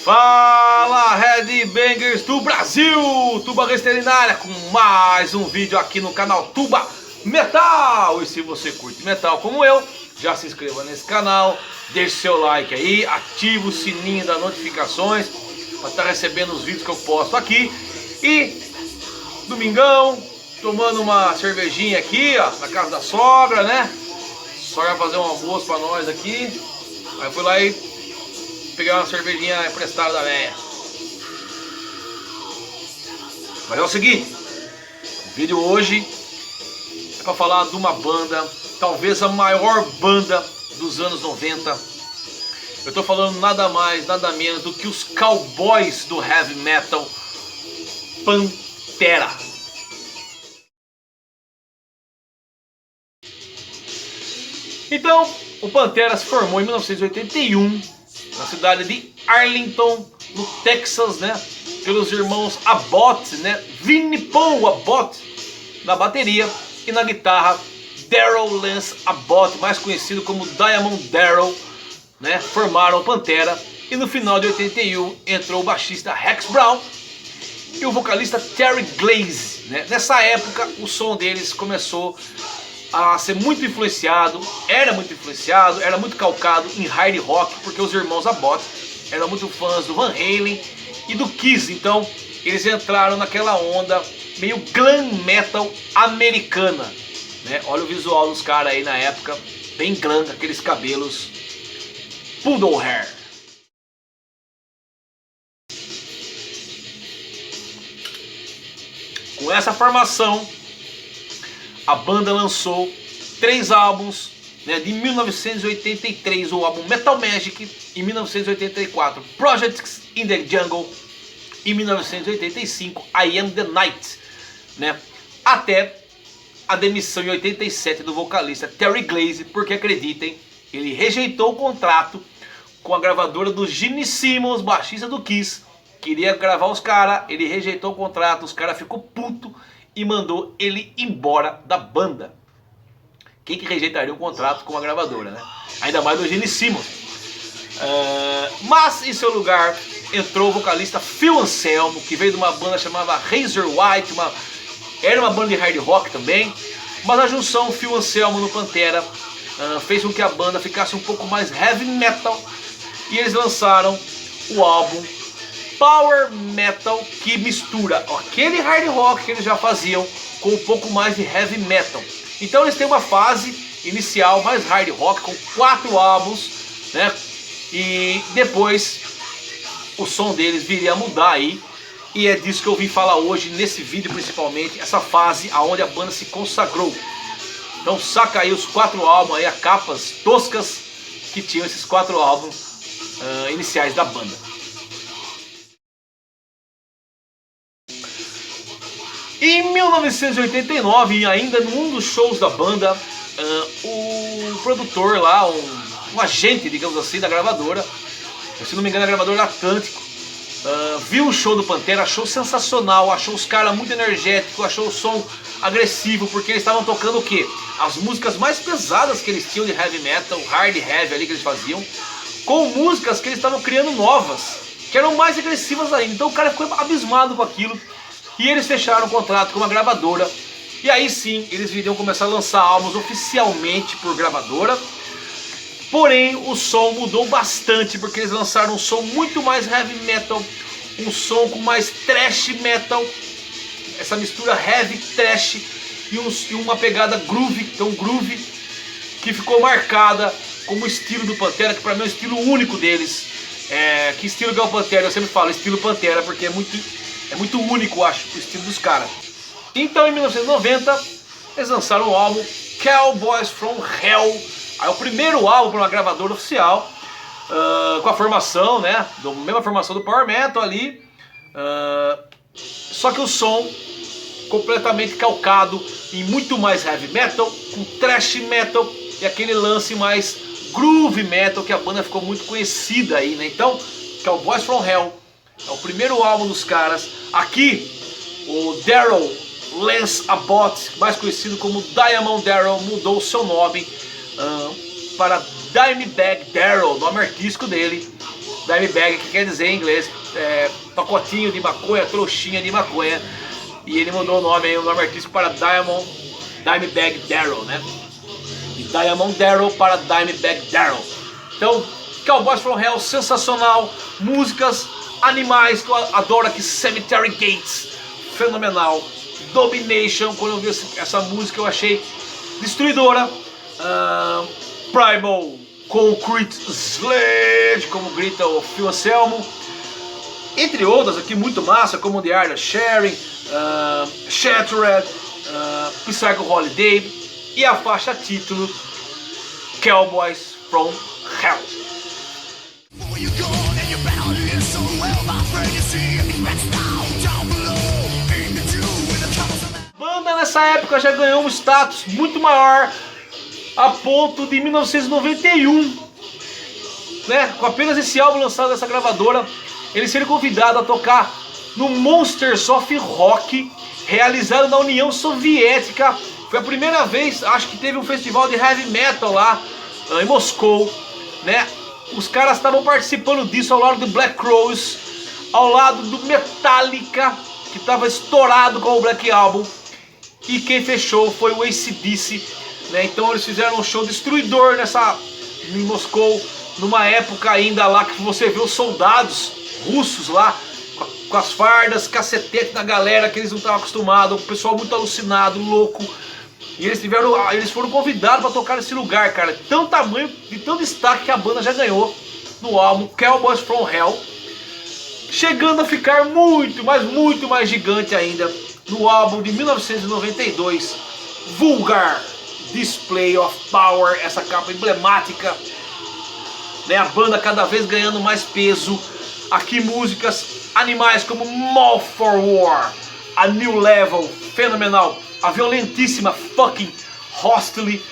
Fala Headbangers do Brasil, Tuba Veterinária com mais um vídeo aqui no canal Tuba Metal. E se você curte metal como eu, já se inscreva nesse canal, deixe seu like aí, ative o sininho das notificações para estar recebendo os vídeos que eu posto aqui. E domingão, tomando uma cervejinha aqui, ó, na casa da sogra, né? Sogra vai fazer um almoço para nós aqui. Aí fui lá e pegar uma cervejinha emprestada da véia. Mas é o seguinte, o vídeo hoje é para falar de uma banda, talvez a maior banda dos anos 90. Eu tô falando nada mais, nada menos do que os cowboys do heavy metal, Pantera. Então, o Pantera se formou em 1981 na cidade de Arlington, no Texas, né? Pelos irmãos Abbott, né? Vinnie Paul Abbott na bateria e na guitarra Darrell Lance Abbott, mais conhecido como Diamond Darrell, né? Formaram o Pantera e no final de 81 entrou o baixista Rex Brown e o vocalista Terry Glaze, né? Nessa época o som deles começou a ser muito influenciado, era muito calcado em hard rock, porque os irmãos Abbott eram muito fãs do Van Halen e do Kiss, então eles entraram naquela onda meio glam metal americana, né? Olha o visual dos caras aí na época, bem glam, aqueles cabelos poodle hair. Com essa formação, a banda lançou 3 álbuns, né, de 1983, o álbum Metal Magic, em 1984, Projects in the Jungle, em 1985, I Am the Night, né, até a demissão em 87 do vocalista Terry Glaze, porque acreditem, ele rejeitou o contrato com a gravadora do Gene Simmons, baixista do Kiss, queria gravar os caras, ele rejeitou o contrato, os caras ficou puto e mandou ele embora da banda. Quem que rejeitaria um contrato com uma gravadora, né? Ainda mais do Gene Simmons. Mas em seu lugar entrou o vocalista Phil Anselmo, que veio de uma banda chamada Razor White, era uma banda de hard rock também. Mas a junção Phil Anselmo no Pantera fez com que a banda ficasse um pouco mais heavy metal, e eles lançaram o álbum Power Metal, que mistura aquele hard rock que eles já faziam com um pouco mais de heavy metal. Então eles têm uma fase inicial mais hard rock com 4 álbuns, né? E depois o som deles viria a mudar aí, e é disso que eu vim falar hoje nesse vídeo, principalmente essa fase aonde a banda se consagrou. Então saca aí os 4 álbuns aí, as capas toscas que tinham esses 4 álbuns iniciais da banda. Em 1989, ainda num dos shows da banda, o produtor lá, um agente, digamos assim, da gravadora, se não me engano a gravadora Atlântico, viu o show do Pantera, achou sensacional, achou os caras muito energéticos, achou o som agressivo, porque eles estavam tocando o quê? As músicas mais pesadas que eles tinham de heavy metal, hard heavy ali que eles faziam, com músicas que eles estavam criando novas, que eram mais agressivas ainda. Então o cara ficou abismado com aquilo. E eles fecharam um contrato com uma gravadora. E aí sim, eles iriam começar a lançar álbuns oficialmente por gravadora. Porém, o som mudou bastante, porque eles lançaram um som muito mais heavy metal, um som com mais thrash metal, essa mistura heavy, thrash e uma pegada groove, então groove, que ficou marcada como o estilo do Pantera, que para mim é o estilo único deles. Que estilo que é o Pantera? Eu sempre falo estilo Pantera, porque é muito único, acho, o estilo dos caras. Então em 1990 eles lançaram o álbum Cowboys from Hell. Aí o primeiro álbum para uma gravadora oficial, com a formação, né, a mesma formação do Power Metal ali, só que o som completamente calcado em muito mais heavy metal, com thrash metal e aquele lance mais groove metal, que a banda ficou muito conhecida aí, né? Então Cowboys from Hell é o primeiro álbum dos caras. Aqui o Darrell Lance Abbott, mais conhecido como Diamond Darrell, mudou o seu nome para Dimebag Darrell, nome artístico dele. Dimebag, que quer dizer em inglês pacotinho de maconha, trouxinha de maconha. E ele mudou o nome artístico para Dimebag Darrell, né? De Diamond Darrell para Dimebag Darrell. Então, Cowboys from Hell, sensacional. Músicas, animais, que eu adoro aqui. Cemetery Gates, fenomenal. Domination, quando eu vi essa música eu achei destruidora. Primal Concrete Sledge, como grita o Phil Anselmo. Entre outras aqui muito massa, como The Art of Sharing, Shattered, Psycho Holiday e a faixa título Cowboys from Hell. Banda nessa época já ganhou um status muito maior, a ponto de 1991, né, com apenas esse álbum lançado dessa gravadora, eles serem convidados a tocar no Monsters of Rock, realizado na União Soviética. Foi a primeira vez, acho que teve um festival de heavy metal lá em Moscou, né? Os caras estavam participando disso ao lado do Black Crowes, ao lado do Metallica, que estava estourado com o Black Album, e quem fechou foi o AC/DC, né? Então eles fizeram um show destruidor em Moscou, numa época ainda lá que você vê os soldados russos lá, com as fardas, cacetete na galera, que eles não estavam acostumados, o pessoal muito alucinado, louco. E eles foram convidados para tocar nesse lugar, cara. De tão tamanho, de tão destaque que a banda já ganhou no álbum Cowboys from Hell, chegando a ficar muito, mas muito mais gigante ainda no álbum de 1992, Vulgar Display of Power, essa capa emblemática, né? A banda cada vez ganhando mais peso. Aqui músicas animais como Mall for War, A New Level, fenomenal. A violentíssima Fucking Hostile,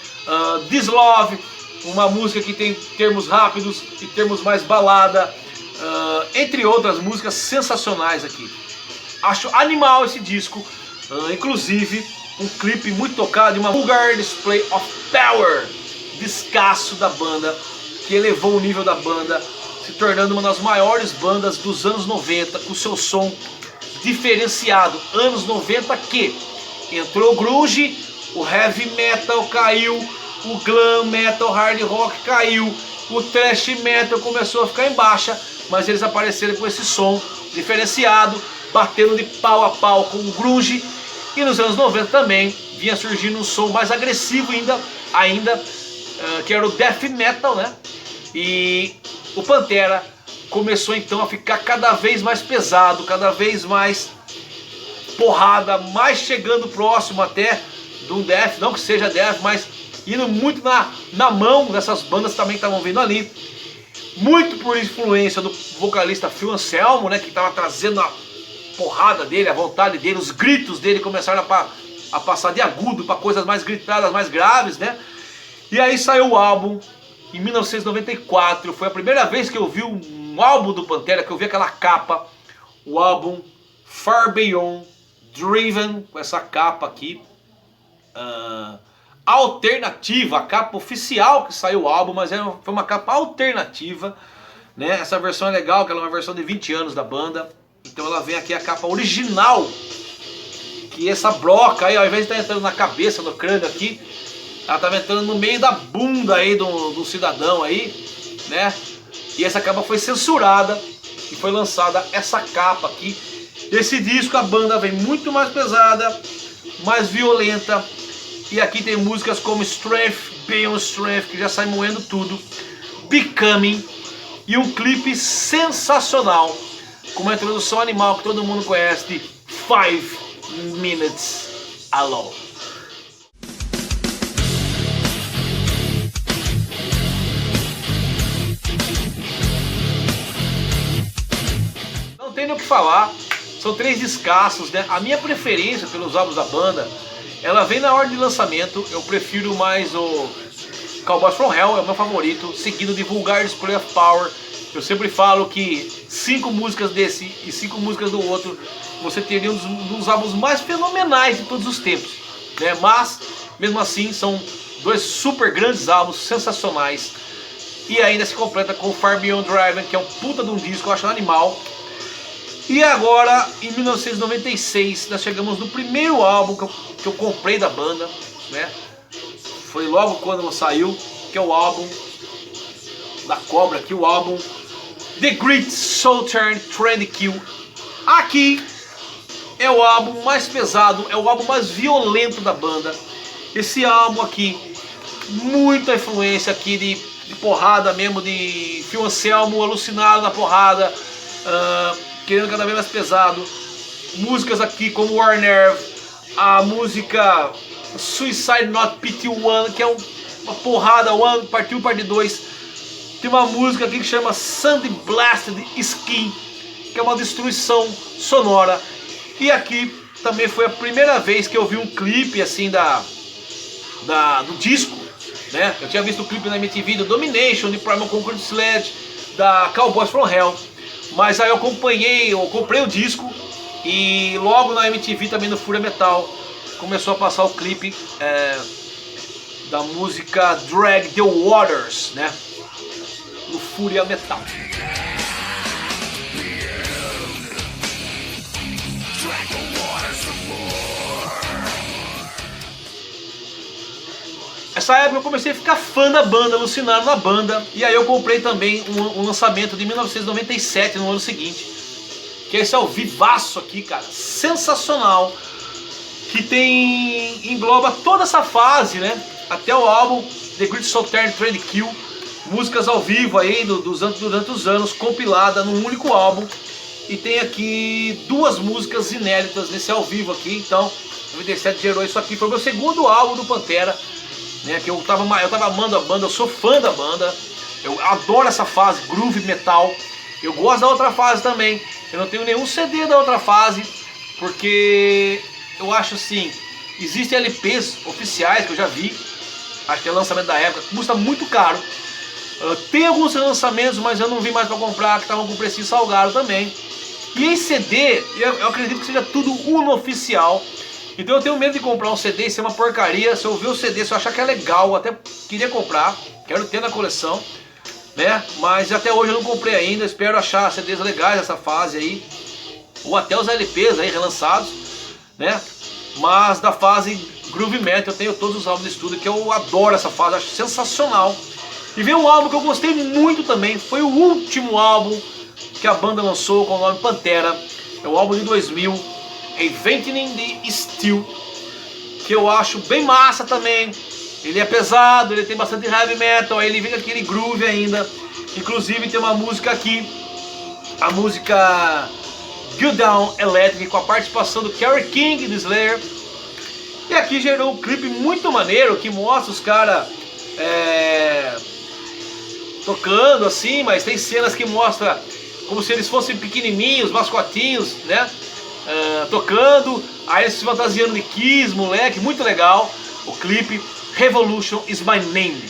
This Love, uma música que tem termos rápidos e termos mais balada, entre outras músicas sensacionais aqui. Acho animal esse disco, inclusive um clipe muito tocado de uma Vulgar Display of Power, descasso da banda, que elevou o nível da banda, se tornando uma das maiores bandas dos anos 90, com seu som diferenciado. Anos 90 que entrou o grunge, o heavy metal caiu, o glam metal, hard rock caiu, o thrash metal começou a ficar em baixa, mas eles apareceram com esse som diferenciado, batendo de pau a pau com o grunge. E nos anos 90 também vinha surgindo um som mais agressivo ainda, que era o death metal, né? E o Pantera começou então a ficar cada vez mais pesado, cada vez mais porrada, mais chegando próximo até do death, não que seja death, mas indo muito na mão dessas bandas que também estavam vindo ali, muito por influência do vocalista Phil Anselmo, né, que estava trazendo a porrada dele, a vontade dele, os gritos dele começaram a passar de agudo para coisas mais gritadas, mais graves, né? E aí saiu o álbum em 1994, foi a primeira vez que eu vi um álbum do Pantera, que eu vi aquela capa, o álbum Far Beyond Driven, com essa capa aqui, alternativa, a capa oficial que saiu o álbum, mas foi uma capa alternativa, né? Essa versão é legal, que ela é uma versão de 20 anos da banda, então ela vem aqui a capa original, que essa broca aí, ao invés de estar entrando na cabeça, no crânio aqui, ela estava entrando no meio da bunda aí do cidadão aí, né? E essa capa foi censurada e foi lançada essa capa aqui. Esse disco a banda vem muito mais pesada, mais violenta. E aqui tem músicas como Strength, Beyond Strength, que já sai moendo tudo, Becoming, e um clipe sensacional, com uma introdução animal que todo mundo conhece, de 5 Minutes Alone. Não tem nem o que falar, são 3 descassos, né? A minha preferência pelos álbuns da banda, ela vem na ordem de lançamento. Eu prefiro mais o Cowboys from Hell, é o meu favorito, seguido de Vulgar Display of Power. Eu sempre falo que 5 músicas desse e 5 músicas do outro, você teria um dos álbuns mais fenomenais de todos os tempos, né? Mas, mesmo assim, são 2 super grandes álbuns, sensacionais. E ainda se completa com Far Beyond Driven, que é um puta de um disco, eu acho um animal. E agora, em 1996, nós chegamos no primeiro álbum que eu comprei da banda, né? Foi logo quando saiu, que é o álbum da Cobra, aqui o álbum The Great Southern Trend Kill. Aqui é o álbum mais pesado, é o álbum mais violento da banda. Esse álbum aqui, muita influência aqui de porrada mesmo, de Phil Anselmo alucinado na porrada, querendo cada vez mais pesado. Músicas aqui como War Nerve, a música Suicide Not Pity One, que é uma porrada, One, parte 1, parte 2. Tem uma música aqui que chama Sandy Blasted Skin, que é uma destruição sonora. E aqui também foi a primeira vez que eu vi um clipe assim do disco, né? Eu tinha visto o clipe na MTV do Domination, de Primal Concrete Sledge, da Cowboys from Hell. Mas aí eu comprei o disco e logo na MTV também no Fúria Metal começou a passar o clipe da música Drag the Waters, né? No Fúria Metal. Essa época eu comecei a ficar fã da banda, alucinado na banda. E aí eu comprei também um lançamento de 1997, no ano seguinte, que é esse ao vivaço aqui, cara, sensacional, que engloba toda essa fase, né, até o álbum The Great Southern Trend Kill, músicas ao vivo aí durante os anos, compilada num único álbum. E tem aqui 2 músicas inéditas nesse ao vivo aqui. Então 97 gerou isso aqui, foi o meu segundo álbum do Pantera, né, que eu tava amando a banda, eu sou fã da banda, eu adoro essa fase groove metal. Eu gosto da outra fase também, eu não tenho nenhum CD da outra fase, porque eu acho assim, existem LPs oficiais que eu já vi, acho que é lançamento da época, custa muito caro. Tem alguns lançamentos, mas eu não vi mais para comprar, que estavam com precinho salgado também. E em CD, eu acredito que seja tudo oficial. Então eu tenho medo de comprar um CD e ser uma porcaria. Se eu ver o CD, se eu achar que é legal, eu até queria comprar, quero ter na coleção, né? Mas até hoje eu não comprei ainda, espero achar CDs legais dessa fase aí, ou até os LPs aí relançados, né? Mas da fase Groove Metal eu tenho todos os álbuns de estúdio, que eu adoro essa fase, acho sensacional. E veio um álbum que eu gostei muito também, foi o último álbum que a banda lançou com o nome Pantera, é o álbum de 2000, Awakening the Steel, que eu acho bem massa também. Ele é pesado, ele tem bastante heavy metal, aí ele vem com aquele groove ainda. Inclusive tem uma música aqui, a música Go Down Electric, com a participação do Kerry King do Slayer. E aqui gerou um clipe muito maneiro que mostra os caras tocando assim, mas tem cenas que mostra como se eles fossem pequenininhos, mascotinhos, né? Tocando, aí eles se fantasiando de Kiss, moleque, muito legal. O clipe Revolution is My Name.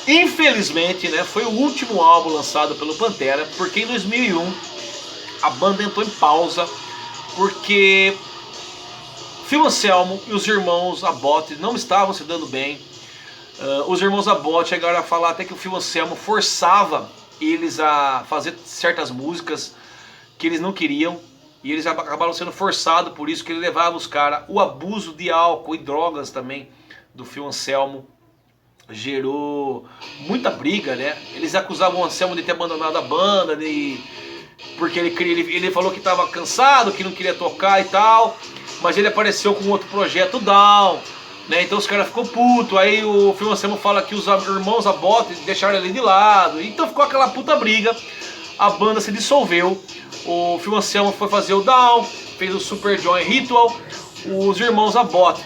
Infelizmente, né, foi o último álbum lançado pelo Pantera, porque em 2001 a banda entrou em pausa, porque Phil Anselmo e os irmãos Abbott não estavam se dando bem. Os irmãos Abbott chegaram a falar até que o Phil Anselmo forçava eles a fazer certas músicas que eles não queriam, e eles acabaram sendo forçados, por isso que ele levava os caras. O abuso de álcool e drogas também do Phil Anselmo gerou muita briga, né? Eles acusavam o Anselmo de ter abandonado a banda, porque ele falou que estava cansado, que não queria tocar e tal, mas ele apareceu com outro projeto Down, né? Então os caras ficou puto. Aí o Phil Anselmo fala que os irmãos Abbott deixaram ele de lado, então ficou aquela puta briga. A banda se dissolveu, o Phil Anselmo foi fazer o Down, fez o Super Joy Ritual. Os irmãos Abbott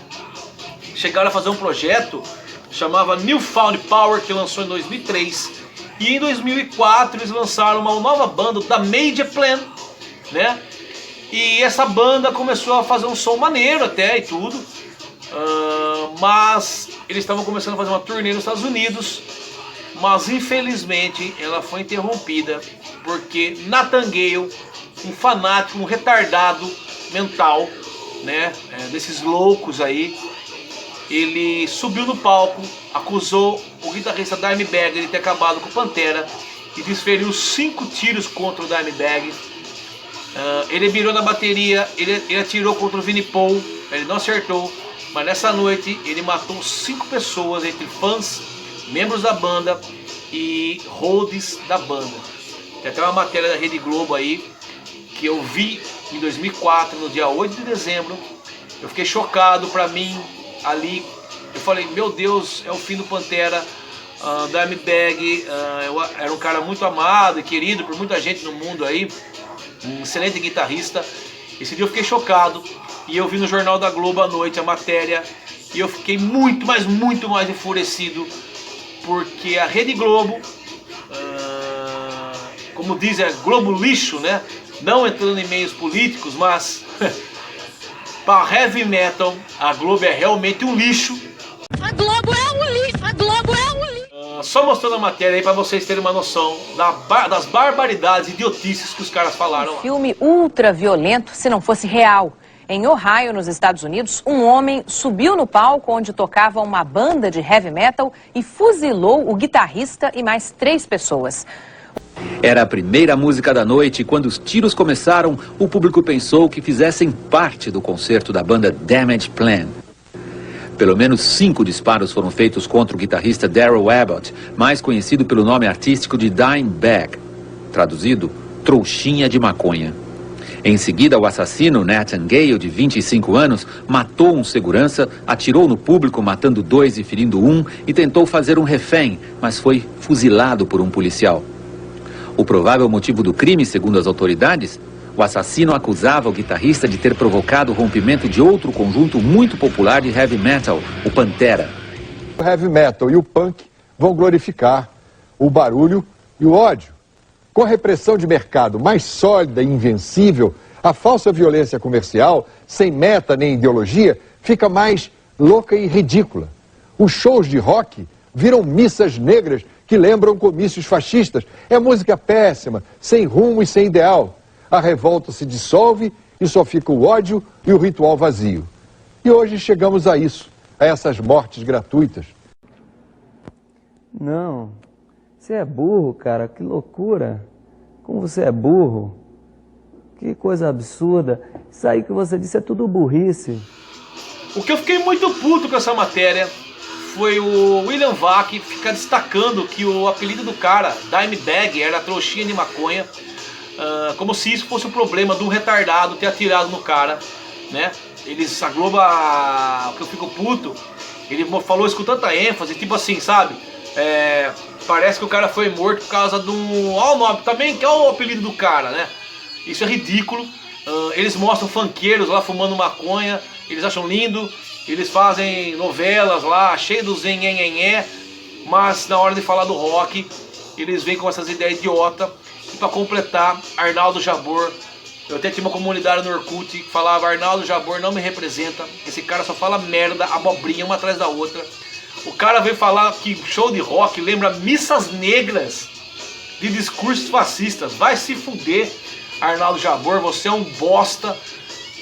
chegaram a fazer um projeto chamava Newfound Power, que lançou em 2003, e em 2004 eles lançaram uma nova banda da Major Plan, né? E essa banda começou a fazer um som maneiro até e tudo, mas eles estavam começando a fazer uma turnê nos Estados Unidos, mas infelizmente ela foi interrompida porque Nathan Gale um fanático, um retardado mental, né, desses loucos aí. Ele subiu no palco, acusou o guitarrista Dimebag de ter acabado com o Pantera e desferiu 5 tiros contra o Dimebag. Ele mirou na bateria, ele atirou contra o Vinnie Paul, ele não acertou, mas nessa noite ele matou 5 pessoas, entre fãs, membros da banda e holds da banda. Tem até uma matéria da Rede Globo aí, que eu vi em 2004, no dia 8 de dezembro. Eu fiquei chocado. Pra mim, ali, eu falei, meu Deus, é o fim do Pantera. Dimebag era um cara muito amado e querido por muita gente no mundo aí, um excelente guitarrista. Esse dia eu fiquei chocado e eu vi no Jornal da Globo à noite a matéria e eu fiquei muito, mas muito mais enfurecido, porque a Rede Globo, como diz, é Globo lixo, né? Não entrando em meios políticos, mas para heavy metal a Globo é realmente um lixo. A Globo é um lixo, a Globo é um lixo. Só mostrando a matéria aí para vocês terem uma noção das barbaridades e idiotices que os caras falaram lá. Filme ultra violento, se não fosse real. Em Ohio, nos Estados Unidos, um homem subiu no palco onde tocava uma banda de heavy metal e fuzilou o guitarrista e mais 3 pessoas. Era a primeira música da noite e quando os tiros começaram, o público pensou que fizessem parte do concerto da banda Damage Plan. Pelo menos 5 disparos foram feitos contra o guitarrista Darrell Abbott, mais conhecido pelo nome artístico de Dimebag, traduzido, trouxinha de maconha. Em seguida, o assassino, Nathan Gale, de 25 anos, matou um segurança, atirou no público, matando 2 e ferindo 1, e tentou fazer um refém, mas foi fuzilado por um policial. O provável motivo do crime, segundo as autoridades, o assassino acusava o guitarrista de ter provocado o rompimento de outro conjunto muito popular de heavy metal, o Pantera. O heavy metal e o punk vão glorificar o barulho e o ódio. Com a repressão de mercado mais sólida e invencível, a falsa violência comercial, sem meta nem ideologia, fica mais louca e ridícula. Os shows de rock viram missas negras que lembram comícios fascistas. É música péssima, sem rumo e sem ideal. A revolta se dissolve e só fica o ódio e o ritual vazio. E hoje chegamos a isso, a essas mortes gratuitas. Não, você é burro, cara, que loucura. Como você é burro. Que coisa absurda. Isso aí que você disse é tudo burrice. O que eu fiquei muito puto com essa matéria foi o William Vac ficar destacando que o apelido do cara, Dimebag, era trouxinha de maconha, como se isso fosse o problema de um retardado ter atirado no cara, né? A Globo, o que eu fico puto, ele falou isso com tanta ênfase, tipo assim, sabe? Parece que o cara foi morto por causa de um... Olha o nome também, que é o apelido do cara, né? Isso é ridículo. Eles mostram funkeiros lá fumando maconha, eles acham lindo, eles fazem novelas lá, cheio do zenhenhenhé, mas na hora de falar do rock, eles vêm com essas ideias idiota. E pra completar, Arnaldo Jabor, eu até tinha uma comunidade no Orkut que falava: Arnaldo Jabor não me representa, esse cara só fala merda, abobrinha uma atrás da outra. O cara veio falar que show de rock lembra missas negras de discursos fascistas. Vai se fuder, Arnaldo Jabor, você é um bosta.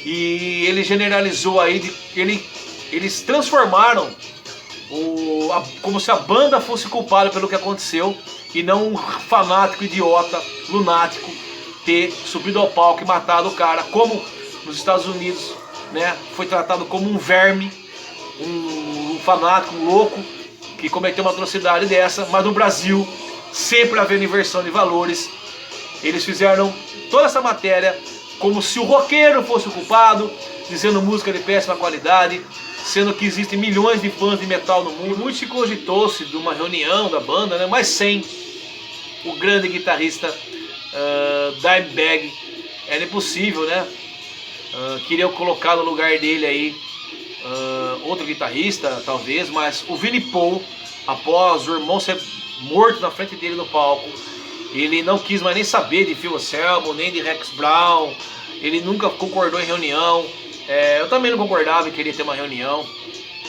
E ele generalizou aí, eles transformaram como se a banda fosse culpada pelo que aconteceu e não um fanático, idiota, lunático ter subido ao palco e matado o cara, como nos Estados Unidos, né, foi tratado como um verme, um fanático, um louco que cometeu uma atrocidade dessa. Mas no Brasil, sempre havendo inversão de valores, eles fizeram toda essa matéria como se o roqueiro fosse o culpado, dizendo música de péssima qualidade, sendo que existem milhões de fãs de metal no mundo. Muito se cogitou-se de uma reunião da banda, né, mas sem o grande guitarrista Dimebag. Era impossível, né? Queriam colocar no lugar dele aí outro guitarrista, talvez, mas o Vinnie Paul, após o irmão ser morto na frente dele no palco, ele não quis mais nem saber de Phil Anselmo, nem de Rex Brown. Ele nunca concordou em reunião. Eu também não concordava e queria ter uma reunião.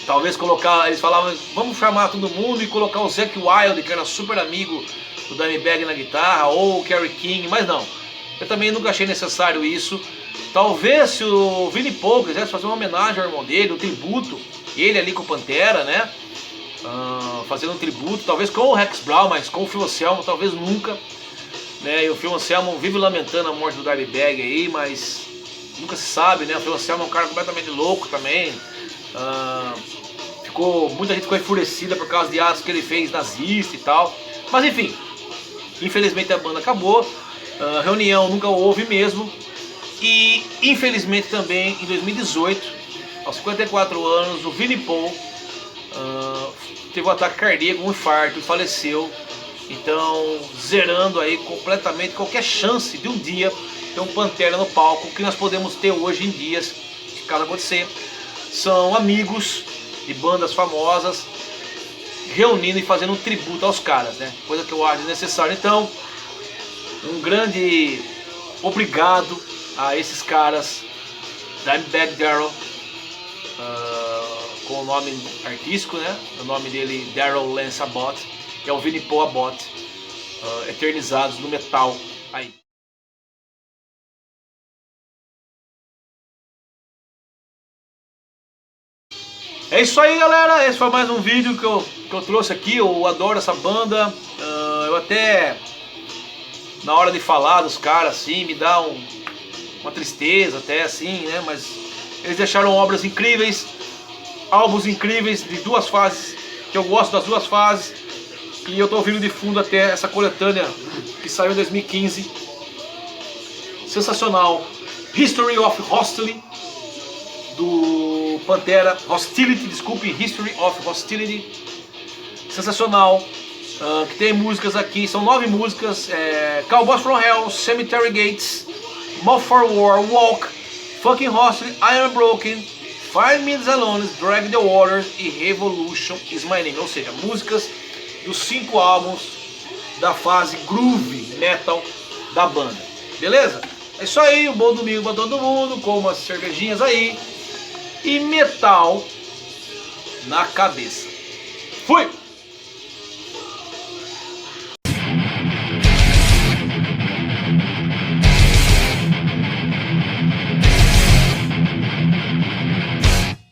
Talvez colocar, eles falavam, vamos chamar todo mundo e colocar o Zakk Wylde, que era super amigo do Dimebag, na guitarra, ou o Kerry King, mas não. Eu também nunca achei necessário isso. Talvez se o Vini Paul quisesse fazer uma homenagem ao irmão dele, um tributo, ele ali com o Pantera, né? Fazendo um tributo, talvez com o Rex Brown, mas com o Phil Anselmo talvez nunca, né? E o Phil Anselmo vive lamentando a morte do Dimebag aí, mas nunca se sabe, né? O Phil Anselmo é um cara completamente louco também. Muita gente ficou enfurecida por causa de atos que ele fez nazista e tal. Mas enfim, infelizmente a banda acabou. Reunião nunca houve mesmo. E infelizmente também em 2018, aos 54 anos, o Vini Paul teve um ataque cardíaco, um infarto e faleceu. Então, zerando aí completamente qualquer chance de um dia ter um Pantera no palco. O que nós podemos ter hoje em dia, caso acontecer, são amigos de bandas famosas reunindo e fazendo um tributo aos caras, né? Coisa que eu acho necessária. Então, um grande obrigado a esses caras, Dimebag Darrell, com o nome artístico, né? O nome dele Darrell Lance Abbott, que é o Vini Paul Abbott, eternizados no metal aí. É isso aí, galera. Esse foi mais um vídeo que eu trouxe aqui. Eu adoro essa banda. Eu até, na hora de falar dos caras, assim, me dá uma tristeza até, assim, né? Mas eles deixaram obras incríveis, álbuns incríveis de duas fases, que eu gosto das duas fases. E eu tô ouvindo de fundo até essa coletânea que saiu em 2015. Sensacional. History of Hostility, do Pantera. History of Hostility. Sensacional. Que tem músicas aqui, são 9 músicas. Cowboys from Hell, Cemetery Gates, Moth for War, Walk, Fucking Hostility, I Am Broken, 5 Minutes Alone, Drag the Waters e Revolution is My Name. Ou seja, músicas dos 5 álbuns da fase groove metal da banda. Beleza? É isso aí, um bom domingo pra todo mundo, com umas cervejinhas aí e metal na cabeça. Fui!